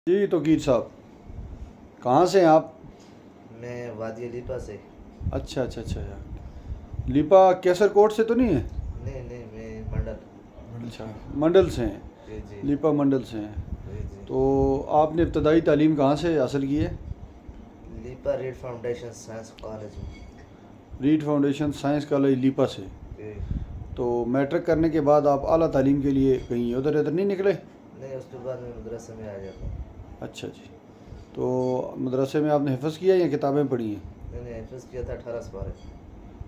جی توقیر صاحب، کہاں سے ہیں آپ؟ میں وادی لیپا سے. اچھا اچھا اچھا لیپا کیسر کوٹ سے تو نہیں ہے؟ نہیں میں منڈل. اچھا منڈل سے ہیں. جی لیپا منڈل سے ہیں. جی. تو آپ نے ابتدائی تعلیم کہاں سے حاصل کی ہے؟ لیپا ریڈ فاؤنڈیشن سائنس کالج میں. ریڈ فاؤنڈیشن سائنس کالج لیپا سے. جی. تو میٹرک کرنے کے بعد آپ اعلیٰ تعلیم کے لیے کہیں ادھر نہیں نکلے؟ نہیں، اس کے بعد میں مدرسے میں آ جاتا ہوں. اچھا جی. تو مدرسے میں آپ نے حفظ کیا یا کتابیں پڑھی ہیں؟ میں نے حفظ کیا تھا 18 سپارے.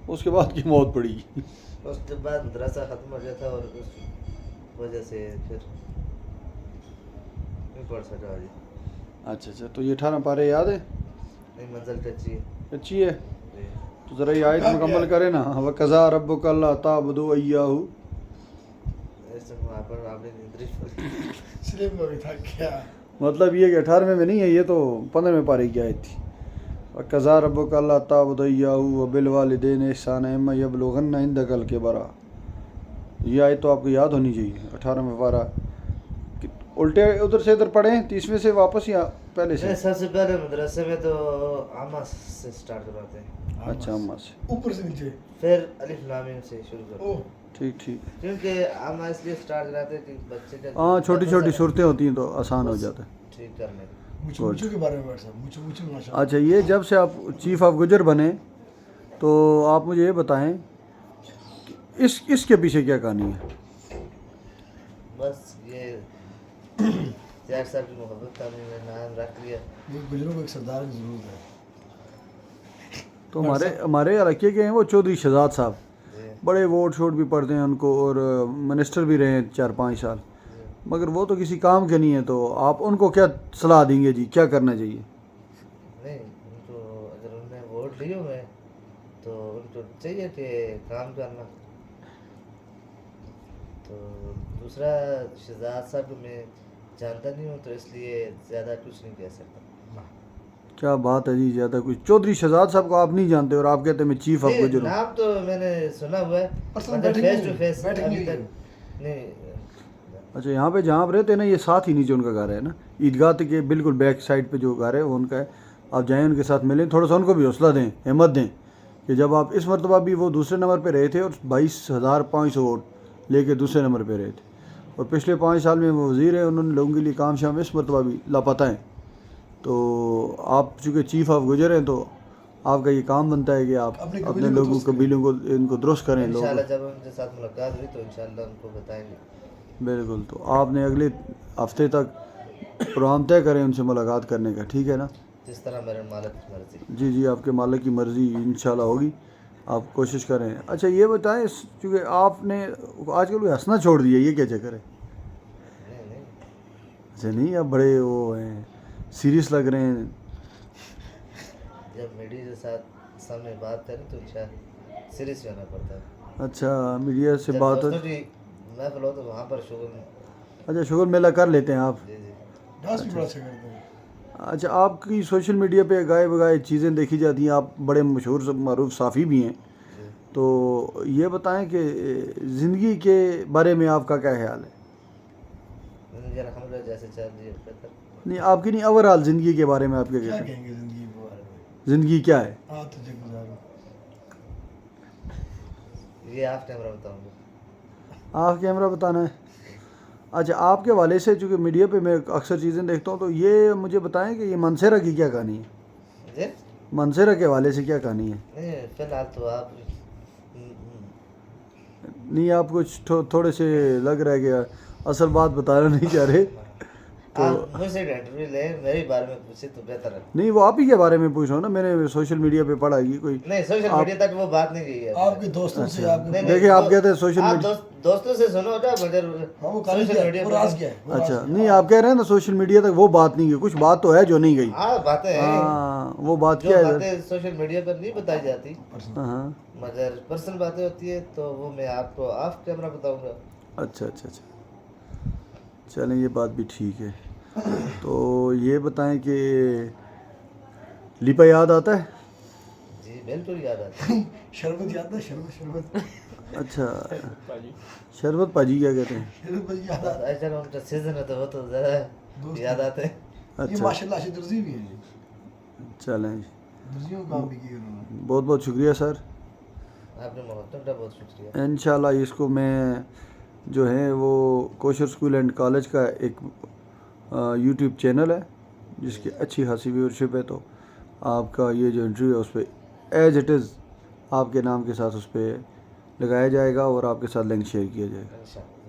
اس کے بعد کی موت پڑی؟ اس کے بعد مدرسہ ختم ہو گیا تھا اور اس وجہ سے پھر نہیں پڑھ سکا جی. اچھا اچھا. تو یہ 18 پارے یاد ہیں؟ نہیں، منزل کچی ہے. اچھی ہے. جی. تو ذرا یہ آیت مکمل کریں نا. وَقَضَىٰ رَبُّكَ أَلَّا تَعْبُدُوا إِيَّاهُ. ایسے وہاں پر آپ نے ندرش پڑھی. سلیم میں تھا کیا مطلب یہ کہ 18ویں میں نہیں ہے، یہ تو 15ویں پارے کی آیت تھی. وَقَضَىٰ رَبُّكَ أَلَّا تَعْبُدُوا إِيَّاهُ وَبِالْوَالِدَيْنِ إِحْسَانًا إِمَّا يَبْلُغَنَّ عِندَكَ الْكِبَرَ. یہ آیت تو آپ کو یاد ہونی چاہیے. 18ویں پارہ الٹے ادھر سے ادھر پڑھیں، 30ویں سے واپس یا پہلے سے؟ میں سب سے پہلے مدرسے میں تو عامہ سے سٹارٹ کراتے ہیں. اچھا اما سے. اوپر سے نیچے. پھر الف لام میم سے شروع کرتے ہیں. ٹھیک ٹھیک. کیونکہ عامہ اس لیے سٹارٹ کراتے ہیں کہ بچے کا ہاں چھوٹی چھوٹی صورتیں ہوتی ہیں تو آسان ہو جاتا ہے. ٹھیک کرنے. مچھو کے بارے میں بیٹھ صاحب مچھو ماشاء اللہ. اچھا، یہ جب سے آپ چیف آف گجر بنے تو آپ مجھے یہ بتائیں کہ اس کے پیچھے کیا کہانی ہے؟ بس یہ تیار صاحب کی محبت کا میں نے نام رکھ لیا. گجروں کو ایک سردار کی ضرورت ہے. تو ہمارے علاقے کے ہیں وہ چودھری شہزاد صاحب، بڑے ووٹ شوٹ بھی پڑتے ہیں ان کو اور منسٹر بھی رہے ہیں 4-5 سال، مگر وہ تو کسی کام کے نہیں ہیں. تو آپ ان کو کیا صلاح دیں گے جی، کیا کرنا چاہیے؟ نہیں، ان کو اگر انہوں نے ووٹ لیے ہوئے تو ان کو چاہیے کہ کام کرنا. تو دوسرا شہزاد صاحب کو میں جانتا نہیں ہوں تو اس لیے زیادہ کچھ نہیں کہہ سکتا. کیا بات ہے جی، زیادہ کچھ. چودھری شہزاد صاحب کو آپ نہیں جانتے اور آپ کہتے ہیں میں چیف آف گجر ہوں. نام تو میں نے سنا ہوا ہے مگر فیس ٹو فیس ابھی تک نہیں. اچھا، یہاں پہ جہاں آپ رہتے ہیں نا، یہ ساتھ ہی نیچے ان کا گھر ہے نا، عیدگاہ کے بالکل بیک سائڈ پہ جو گھر ہے وہ ان کا ہے. آپ جائیں ان کے ساتھ ملیں، تھوڑا سا ان کو بھی حوصلہ دیں، ہمت دیں کہ جب آپ اس مرتبہ بھی وہ دوسرے نمبر پہ رہے تھے اور 22,500 ووٹ لے کے دوسرے نمبر پہ رہے تھے، اور پچھلے 5 سال میں وہ وزیر ہیں، انہوں نے لوگوں کے لیے کام شام اس مرتبہ بھی لاپتہ ہیں. تو آپ چونکہ چیف آف گجر ہیں تو آپ کا یہ کام بنتا ہے کہ آپ اپنے لوگوں قبیلوں کو ان کو درست کریں. لوگ انشاءاللہ جب ان کے ساتھ ملاقات ہوئی تو انشاءاللہ ان کو بتائیں گے. بالکل. تو آپ نے اگلے ہفتے تک پروگرام طے کریں ان سے ملاقات کرنے کا، ٹھیک ہے نا؟ جس طرح میرے مالک کی مرضی. جی جی، آپ کے مالک کی مرضی انشاءاللہ ہوگی، آپ کوشش کریں. اچھا یہ بتائیں، چونکہ آپ نے آج کل کوئی ہنسنا چھوڑ دیا، یہ کیا چکر ہے؟ نہیں. اچھا نہیں، آپ بڑے وہ ہیں، سیریس لگ رہے ہیں. جب میڈیا کے ساتھ سامنے بات کریں تو انشاءاللہ سیریس ہونا پڑتا ہے. اچھا، میڈیا سے بات دوستوں کی محفل ہو تو وہاں پر شغل. اچھا، شغل میلہ کر لیتے ہیں آپ؟ جی. ڈانس بھی بڑا اچھا کرتے ہیں. اچھا، آپ کی سوشل میڈیا پہ گائے بگائے چیزیں دیکھی جاتی ہیں، آپ بڑے مشہور معروف صحافی بھی ہیں. تو یہ بتائیں کہ زندگی کے بارے میں آپ کا کیا خیال ہے؟ الحمدللہ جیسے چل رہی ہے بہتر. نہیں، آپ کی نہیں، اوورآل زندگی کے بارے میں آپ کیا کہتے ہیں؟ کہیں گے زندگی کے بارے میں؟ زندگی کیا ہے؟ تجھے گزارو. یہ آپ کیمرہ بتاؤں گا. آپ کیمرہ بتانا ہے. اچھا، آپ کے والے سے چونکہ میڈیا پہ میں اکثر چیزیں دیکھتا ہوں، تو یہ مجھے بتائیں کہ یہ منصیرہ کی کیا کہانی ہے؟ جی؟ منصیرہ کے والے سے کیا کہانی ہے؟ نہیں، فی الحال تو آپ نہیں، آپ کچھ تھوڑے سے لگ رہا ہے کہ اصل بات بتانا نہیں چاہ رہے. آپ مجھ سے انٹرویو لیں، میرے بارے میں پوچھیں تو بہتر ہے. نہیں، وہ آپ ہی کے بارے میں پوچھ رہا ہوں نا، میں نے سوشل میڈیا پہ پڑھا کہ کوئی نہیں، سوشل میڈیا تک وہ بات نہیں گئی ہے. آپ کے دوستوں سے دیکھیں، آپ کہتے ہیں سوشل آپ میڈیا. دوستوں سے سنو ہوتا مگر سوشل میڈیا پر. اچھا نہیں، آپ کہہ رہے ہیں نا سوشل میڈیا تک وہ بات نہیں گئی، کچھ بات تو ہے جو نہیں گئی. ہاں، باتیں ہیں. ہاں، وہ بات جو کیا ہے؟ باتیں سوشل میڈیا پر نہیں بتائی جاتی ہاں، مگر پرسنل باتیں ہوتی ہے تو وہ میں آپ کو آف کیمرہ بتاؤں گا. اچھا اچھا اچھا، چلیں یہ بات بھی ٹھیک ہے. تو یہ بتائیں کہ لیپا یاد آتا ہے؟ جی بالکل یاد آتا ہے. شربت یاد ہے؟ شربت. اچھا، شربت پاجی کیا کہتے ہیں؟ شربت یاد آتا ہے. ایسا ان کا سیزن ہے تو وہ تو زیادہ یاد آتے ہیں. یہ اچھا ماشاءاللہ سے درزی بھی ہیں جی، چلیں جی درزیوں کا کام بھی کیا انہوں نے. بہت بہت شکریہ سر. آپ نے محترم کا بہت شکریہ. انشاءاللہ اس کو میں جو ہے وہ کوشر اسکول اینڈ کالج کا ایک یوٹیوب چینل ہے جس کی اچھی خاصی ویورشپ ہے, تو آپ کا یہ جو انٹرویو ہے اس پہ ایز اٹ از آپ کے نام کے ساتھ اس پہ لگایا جائے گا اور آپ کے ساتھ لنک شیئر کیا جائے گا. انشاءاللہ.